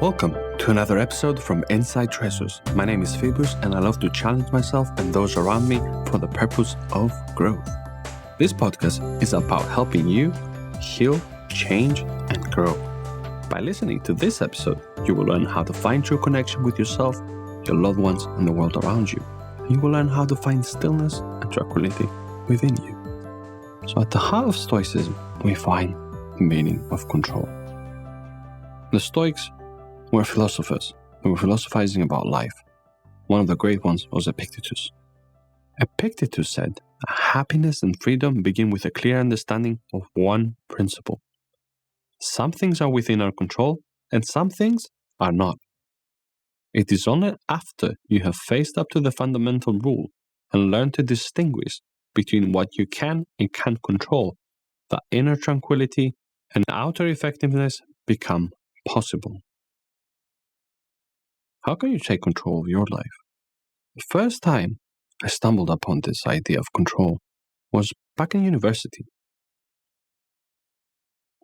Welcome to another episode from Inside Treasures. My name is Phoebus and I love to challenge myself and those around me for the purpose of growth. This podcast is about helping you heal, change, and grow. By listening to this episode, you will learn how to find true connection with yourself, your loved ones, and the world around you. And you will learn how to find stillness and tranquility within you. So at the heart of Stoicism, we find the meaning of control. The Stoics were philosophers who were philosophizing about life. One of the great ones was Epictetus. Epictetus said that happiness and freedom begin with a clear understanding of one principle. Some things are within our control and some things are not. It is only after you have faced up to the fundamental rule and learned to distinguish between what you can and can't control that inner tranquility and outer effectiveness become possible. How can you take control of your life? The first time I stumbled upon this idea of control was back in university.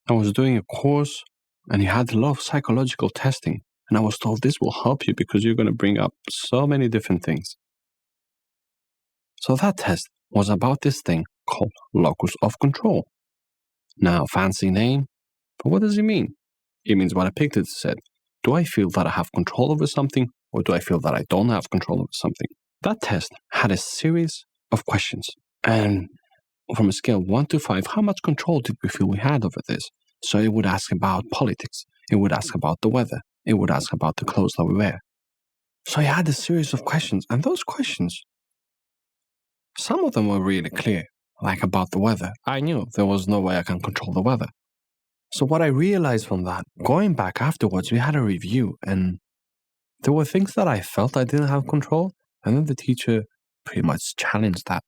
I was doing a course and it had a lot of psychological testing, and I was told this will help you because you're going to bring up so many different things. So that test was about this thing called Locus of Control. Now, fancy name, but what does it mean? It means what Epictetus said. Do I feel that I have control over something, or do I feel that I don't have control over something? That test had a series of questions, and from a scale of 1 to 5, how much control did we feel we had over this? So it would ask about politics, it would ask about the weather, it would ask about the clothes that we wear. So I had a series of questions, and those questions, some of them were really clear, like about the weather. I knew there was no way I can control the weather. So what I realized from that, going back afterwards, we had a review, and there were things that I felt I didn't have control, and then the teacher pretty much challenged that.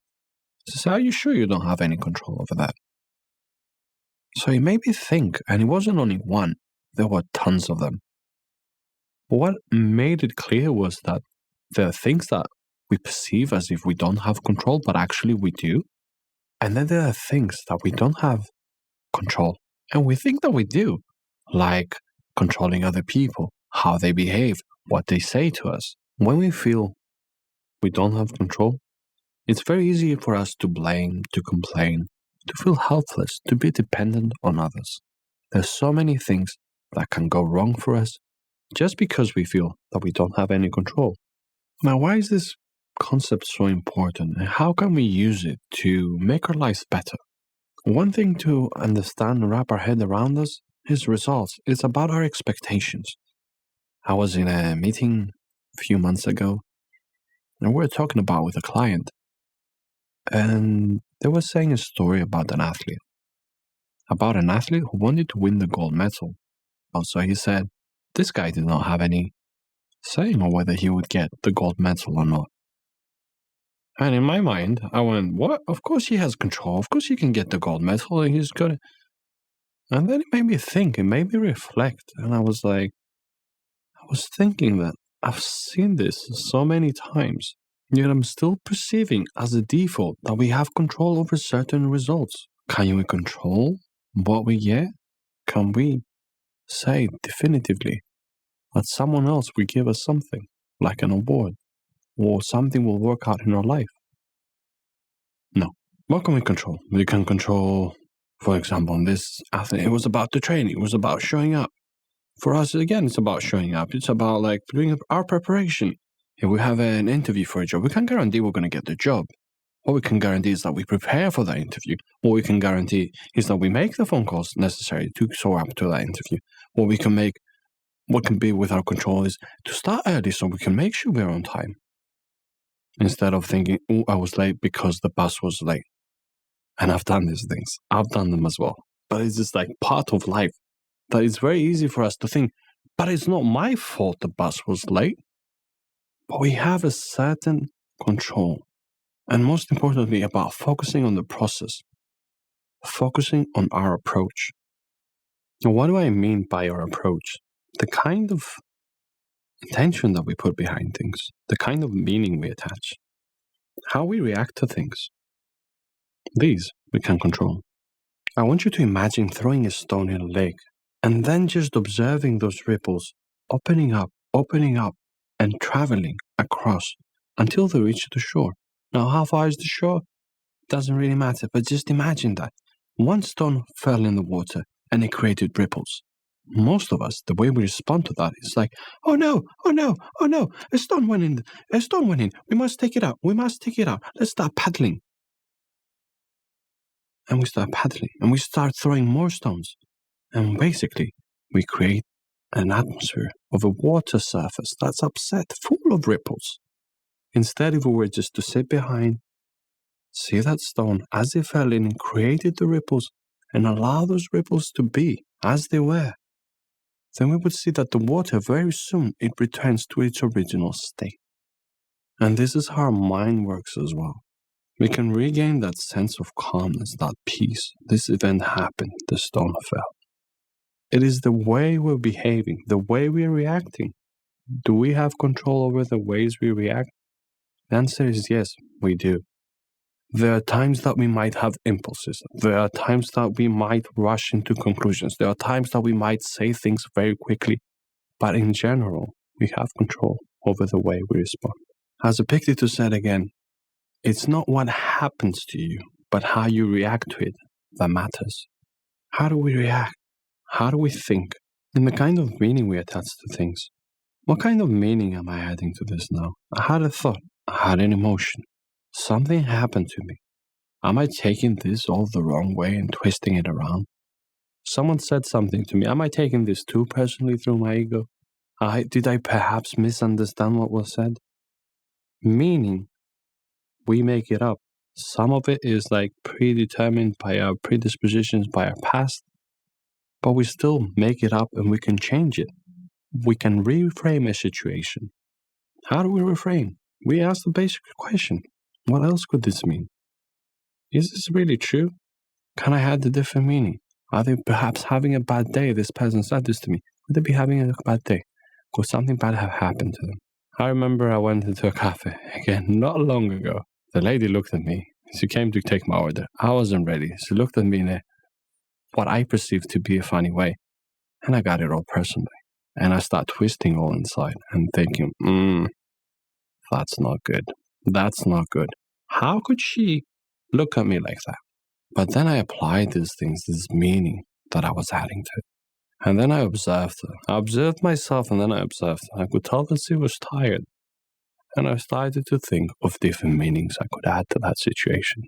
She said, are you sure you don't have any control over that? So it made me think, and it wasn't only one, there were tons of them. But what made it clear was that there are things that we perceive as if we don't have control, but actually we do. And then there are things that we don't have control, and we think that we do, like controlling other people, how they behave, what they say to us. When we feel we don't have control, it's very easy for us to blame, to complain, to feel helpless, to be dependent on others. There's so many things that can go wrong for us just because we feel that we don't have any control. Now, why is this concept so important, and how can we use it to make our lives better? One thing to understand and wrap our head around us is results. It's about our expectations. I was in a meeting a few months ago, and we were talking about with a client, and they were saying a story about an athlete who wanted to win the gold medal. Also, he said, this guy did not have any saying on whether he would get the gold medal or not. And in my mind, I went, what? Of course he has control. Of course he can get the gold medal and he's good. And then it made me think, it made me reflect. And I was thinking that I've seen this so many times, yet I'm still perceiving as a default that we have control over certain results. Can we control what we get? Can we say definitively that someone else will give us something, like an award, or something will work out in our life? No. What can we control? We can control, for example, this athlete, it was about the training, it was about showing up. For us, again, it's about showing up. It's about doing our preparation. If we have an interview for a job, we can't guarantee we're going to get the job. What we can guarantee is that we prepare for that interview. What we can guarantee is that we make the phone calls necessary to show up to that interview. What can be with our control is to start early so we can make sure we're on time. Instead of thinking, oh, I was late because the bus was late. And I've done these things. I've done them as well. But it's just part of life that it's very easy for us to think, but it's not my fault the bus was late. But we have a certain control. And most importantly, about focusing on the process. Focusing on our approach. Now, what do I mean by our approach? The kind of intention that we put behind things, the kind of meaning we attach, how we react to things. These we can control. I want you to imagine throwing a stone in a lake and then just observing those ripples opening up, and traveling across until they reach the shore. Now, how far is the shore? Doesn't really matter, but just imagine that. One stone fell in the water and it created ripples. Most of us, the way we respond to that is like, oh no, a stone went in, we must take it out, let's start paddling. And we start paddling, and we start throwing more stones. And basically, we create an atmosphere of a water surface that's upset, full of ripples. Instead, if we were just to sit behind, see that stone as it fell in and created the ripples, and allow those ripples to be as they were, then we would see that the water, very soon, it returns to its original state. And this is how our mind works as well. We can regain that sense of calmness, that peace. This event happened, the stone fell. It is the way we're behaving, the way we're reacting. Do we have control over the ways we react? The answer is yes, we do. There are times that we might have impulses. There are times that we might rush into conclusions. There are times that we might say things very quickly. But in general, we have control over the way we respond. As Epictetus said again, it's not what happens to you, but how you react to it that matters. How do we react? How do we think? And the kind of meaning we attach to things. What kind of meaning am I adding to this now? I had a thought. I had an emotion. Something happened to me. Am I taking this all the wrong way and twisting it around? Someone said something to me. Am I taking this too personally through my ego? Did I perhaps misunderstand what was said? Meaning, we make it up. Some of it is like predetermined by our predispositions, by our past, but we still make it up and we can change it. We can reframe a situation. How do we reframe? We ask the basic question. What else could this mean? Is this really true? Can I add a different meaning? Are they perhaps having a bad day? This person said this to me. Would they be having a bad day? Could something bad have happened to them? I remember I went into a cafe, again, not long ago. The lady looked at me. She came to take my order. I wasn't ready. She looked at me in what I perceived to be a funny way. And I got it all personally. And I start twisting all inside and thinking, that's not good. That's not good. How could she look at me like that? But then I applied these things, this meaning that I was adding to it. And then I observed her. I observed myself and then I observed her. I could tell that she was tired. And I started to think of different meanings I could add to that situation.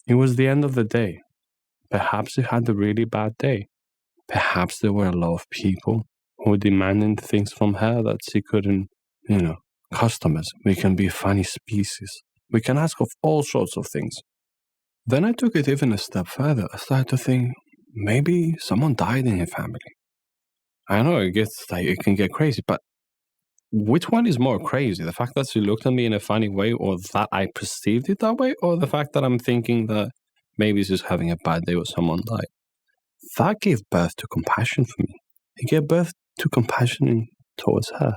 It was the end of the day. Perhaps she had a really bad day. Perhaps there were a lot of people who were demanding things from her that she couldn't, customers. We can be a funny species. We can ask of all sorts of things. Then I took it even a step further. I started to think, maybe someone died in her family. I know it can get crazy, but which one is more crazy? The fact that she looked at me in a funny way, or that I perceived it that way, or the fact that I'm thinking that maybe she's having a bad day or someone died? That gave birth to compassion for me. It gave birth to compassion towards her.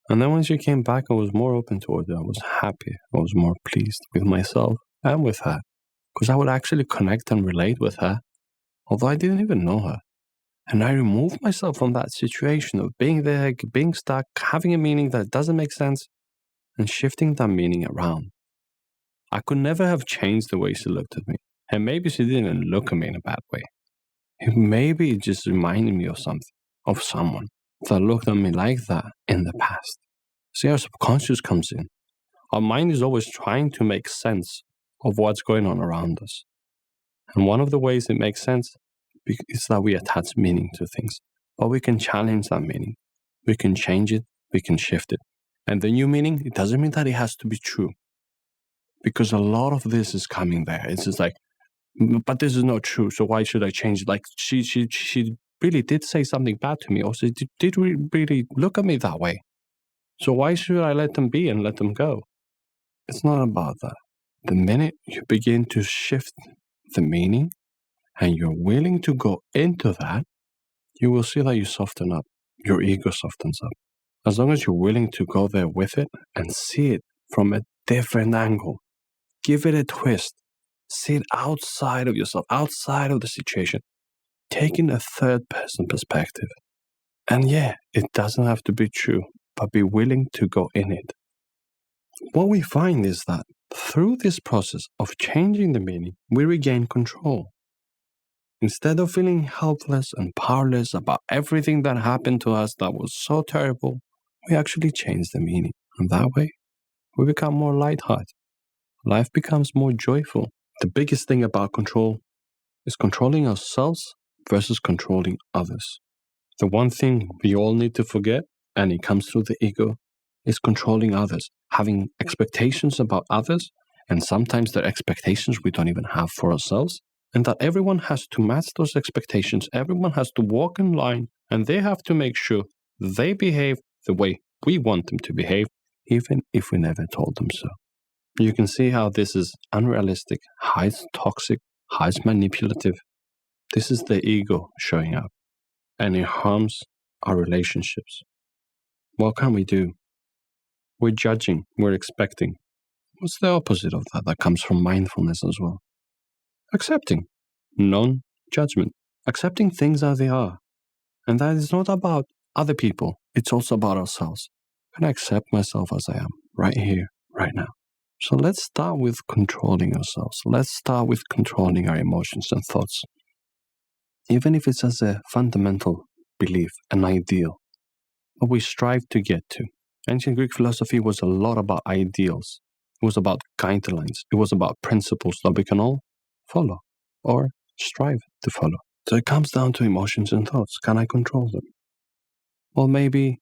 And then when she came back, I was more open toward her. I was happy. I was more pleased with myself and with her. Because I would actually connect and relate with her, although I didn't even know her. And I removed myself from that situation of being there, being stuck, having a meaning that doesn't make sense, and shifting that meaning around. I could never have changed the way she looked at me. And maybe she didn't even look at me in a bad way. Maybe it just reminded me of something, of someone that looked at me like that in the past. See, our subconscious comes in. Our mind is always trying to make sense of what's going on around us. And one of the ways it makes sense is that we attach meaning to things. But we can challenge that meaning. We can change it. We can shift it. And the new meaning, it doesn't mean that it has to be true. Because a lot of this is coming there. It's just like, but this is not true, so why should I change it? Like, she really did say something bad to me, or she did really look at me that way. So why should I let them be and let them go? It's not about that. The minute you begin to shift the meaning and you're willing to go into that, you will see that you soften up. Your ego softens up. As long as you're willing to go there with it and see it from a different angle, give it a twist, see it outside of yourself, outside of the situation, taking a third-person perspective. And yeah, it doesn't have to be true, but be willing to go in it. What we find is that through this process of changing the meaning, we regain control. Instead of feeling helpless and powerless about everything that happened to us that was so terrible, we actually change the meaning. And that way, we become more lighthearted. Life becomes more joyful. The biggest thing about control is controlling ourselves versus controlling others. The one thing we all need to forget, and it comes through the ego, is controlling others, having expectations about others, and sometimes the expectations we don't even have for ourselves, and that everyone has to match those expectations. Everyone has to walk in line, and they have to make sure they behave the way we want them to behave, even if we never told them so. You can see how this is unrealistic, how it's toxic, how it's manipulative. This is the ego showing up, and it harms our relationships. What can we do? We're judging, we're expecting. What's the opposite of that? That comes from mindfulness as well. Accepting, non-judgement, accepting things as they are. And that is not about other people, it's also about ourselves. Can I accept myself as I am, right here, right now? So let's start with controlling ourselves. Let's start with controlling our emotions and thoughts. Even if it's as a fundamental belief, an ideal, what we strive to get to. Ancient Greek philosophy was a lot about ideals. It was about guidelines. It was about principles that we can all follow or strive to follow. So it comes down to emotions and thoughts. Can I control them? Well, maybe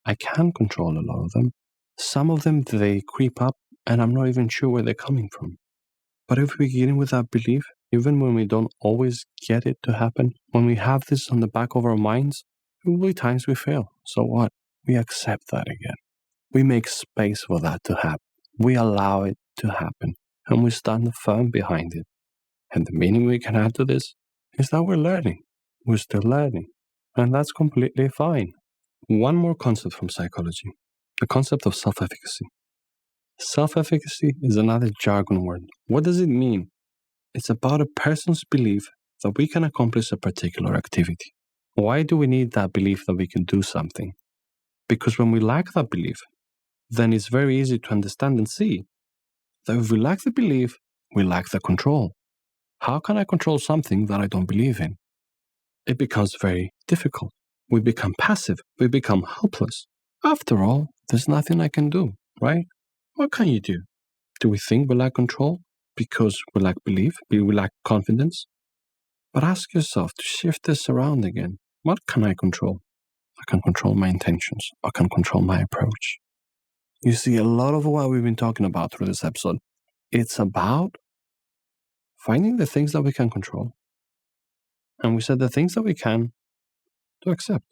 I can control a lot of them. Some of them, they creep up and I'm not even sure where they're coming from. But if we begin with that belief, even when we don't always get it to happen, when we have this on the back of our minds, there will be times we fail. So what? We accept that again. We make space for that to happen. We allow it to happen. And we stand firm behind it. And the meaning we can add to this is that we're learning. We're still learning. And that's completely fine. One more concept from psychology. The concept of self-efficacy. Self-efficacy is another jargon word. What does it mean? It's about a person's belief that we can accomplish a particular activity. Why do we need that belief that we can do something? Because when we lack that belief, then it's very easy to understand and see that if we lack the belief, we lack the control. How can I control something that I don't believe in? It becomes very difficult. We become passive. We become helpless. After all, there's nothing I can do, right? What can you do? Do we think we lack control because we lack belief? We lack confidence? But ask yourself to shift this around again. What can I control? I can control my intentions. I can control my approach. You see, a lot of what we've been talking about through this episode, it's about finding the things that we can control. And we said the things that we can to accept.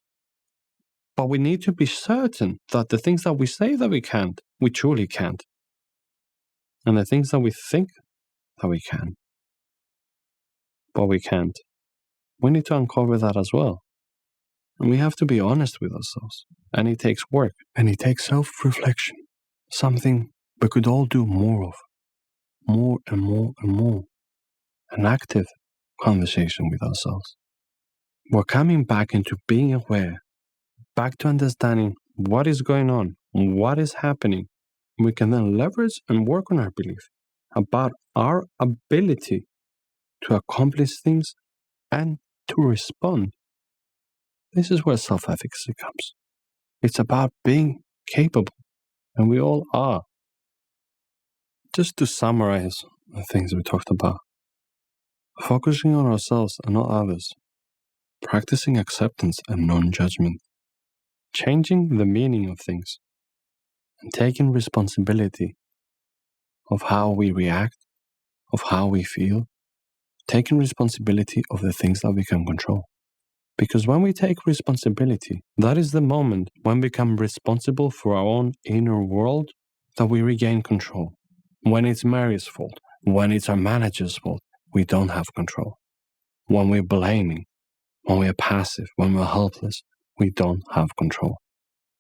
But we need to be certain that the things that we say that we can't, we truly can't. And the things that we think that we can, but we can't. We need to uncover that as well. And we have to be honest with ourselves. And it takes work. And it takes self-reflection. Something we could all do more of. More and more and more. An active conversation with ourselves. We're coming back into being aware. Back to understanding what is going on. What is happening. We can then leverage and work on our belief about our ability to accomplish things and to respond. This is where self-efficacy comes. It's about being capable, and we all are. Just to summarize the things we talked about, focusing on ourselves and not others, practicing acceptance and non-judgment, changing the meaning of things, and taking responsibility of how we react, of how we feel, taking responsibility of the things that we can control. Because when we take responsibility, that is the moment when we become responsible for our own inner world that we regain control. When it's Mary's fault, when it's our manager's fault, we don't have control. When we're blaming, when we're passive, when we're helpless, we don't have control.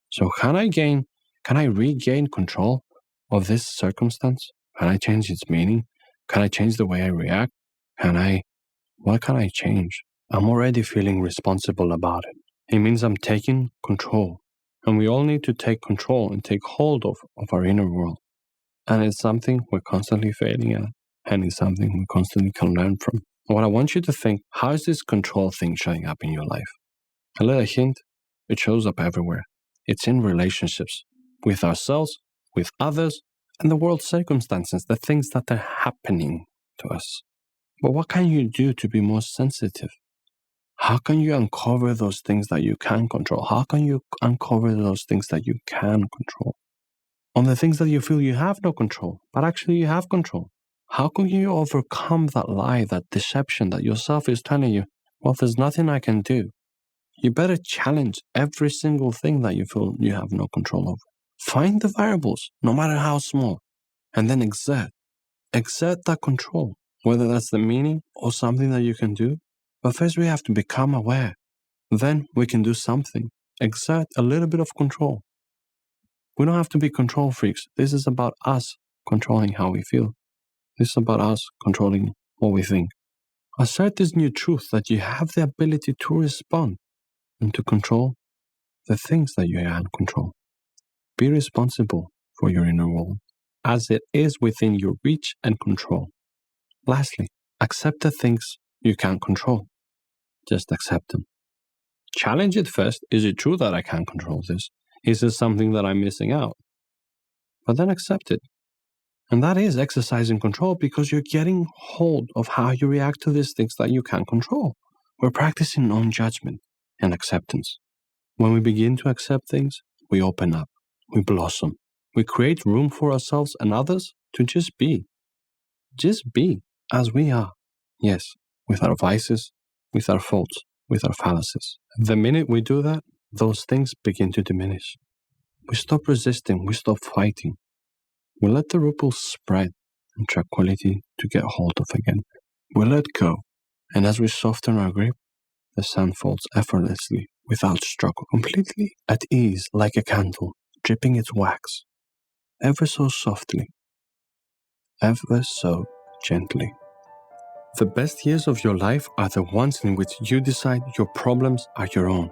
So can I regain control of this circumstance? Can I change its meaning? Can I change the way I react? What can I change? I'm already feeling responsible about it. It means I'm taking control. And we all need to take control and take hold of our inner world. And it's something we're constantly failing at. And it's something we constantly can learn from. What I want you to think, how is this control thing showing up in your life? A little hint, it shows up everywhere. It's in relationships, with ourselves, with others, and the world's circumstances, the things that are happening to us. But what can you do to be more sensitive? How can you uncover those things that you can control? How can you uncover those things that you can control? On the things that you feel you have no control, but actually you have control. How can you overcome that lie, that deception that yourself is telling you, well, there's nothing I can do? You better challenge every single thing that you feel you have no control over. Find the variables, no matter how small, and then exert that control, whether that's the meaning or something that you can do. But first we have to become aware. Then we can do something. Exert a little bit of control. We don't have to be control freaks. This is about us controlling how we feel. This is about us controlling what we think. Assert this new truth that you have the ability to respond and to control the things that you can control. Be responsible for your inner world, as it is within your reach and control. Lastly, accept the things you can't control. Just accept them. Challenge it first. Is it true that I can't control this? Is this something that I'm missing out? But then accept it. And that is exercising control, because you're getting hold of how you react to these things that you can't control. We're practicing non-judgement and acceptance. When we begin to accept things, we open up, we blossom, we create room for ourselves and others to just be as we are. Yes, with our vices, with our faults, with our fallacies. The minute we do that, those things begin to diminish. We stop resisting, we stop fighting. We let the ripples spread and tranquility to get hold of again. We let go, and as we soften our grip, the sand falls effortlessly, without struggle, completely at ease, like a candle, dripping its wax, ever so softly, ever so gently. The best years of your life are the ones in which you decide your problems are your own.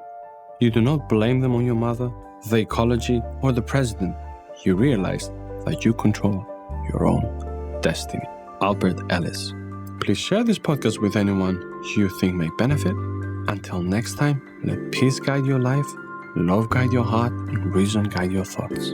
You do not blame them on your mother, the ecology, or the president. You realize that you control your own destiny. Albert Ellis. Please share this podcast with anyone you think may benefit. Until next time, let peace guide your life, love guide your heart, and reason guide your thoughts.